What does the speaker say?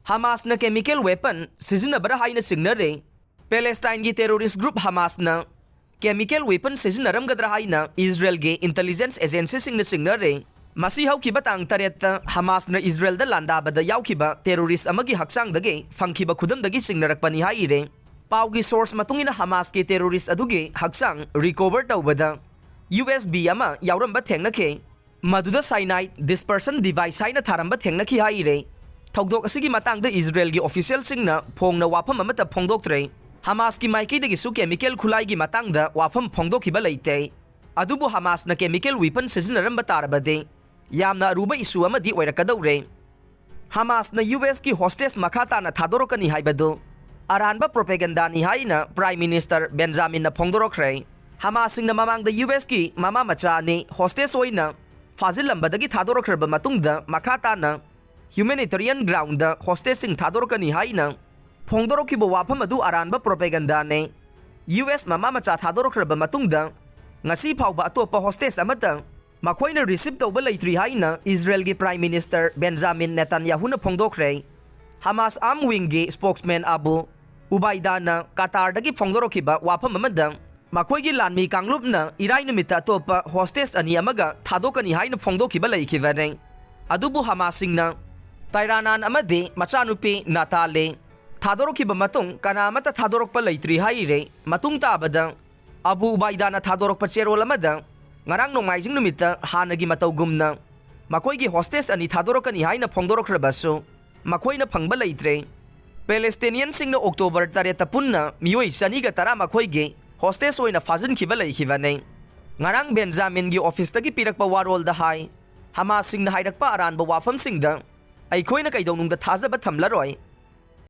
Hamasna chemical weapon Sijinnabara Haina Chingnari. Palestine gi terrorist group Hamasna chemical weapon Sijinnaramgadra Haina Israel ge intelligence agency singna Chingnari. Masi haukiba tang taretta Hamasna Israel da landabada yaukiba terrorist amagi haksangdagi fangkiba khudamdagi chingnarakpani haire. Paugi source matungina Hamas ke terrorist adugi haksang recover tawbada USB ama yauramba thengnakhe. Maduda cyanide dispersion device haina tharamba thengnakhi haire. Thaudok asigi matangda Israel gi official singna phongna wafam amata phongdoktre. Hamas ki maikidagi su chemical khulai gi matangda wafam phongdokhiba leite. Adubu Hamas na chemical weapon sizinaramba tarabade yamna aruba isu amadi oirakadawre. Hamas na US ki hostage Makha Tana Thadorakkani Haibadu Aranba propaganda ni Haina Prime Minister Benjamin na Fongdorakhre. Hamas sing na mamang da US ki mama macha ni hostage oina fazilambadagi Thadorakkreba matungda Makha Tana humanitarian ground da hostage sing Thadorakkani Haina Fongdorokhiba wafam adu Aranba propaganda ne US mama macha Thadorakkreba matungda ngasi phawba atopa hostage amata makoina receive tawba leitri haina Israel gi Prime Minister Benjamin Netanyahu na Fongdorakhre. Hamas arm wing gi spokesman Abu Ubaida na Qatar dagi Fongdorokhiba wafam amada makoi gi lanmi kanglup na irai numita atopa hostage ani amaga Thadorakkani haina Fongdokhiba leikhiba. Adubu Hamas singna Tairanan amade machanupi Natale Thadorakhiba matung kanamata Thadorakpa leitri haire matung tabada Abu Ubaida na Thadorakpa cherol amada ngarang nongaising numita hanagi matawgumna makoi gi hostage ani Thadorakkani haina Fongdorakhre baso makoi na phangba leitre. Palestinian singna October 3 punna mioi saniga tara makoi gi hostage oina fazin khiba leikhiba ne. Ngarang Benjamin gi office tagi pirakpa warol da hai Hamas singna hairakpa Aranba wafam singda aikhoina kaidawnungda thajaba thamlaroi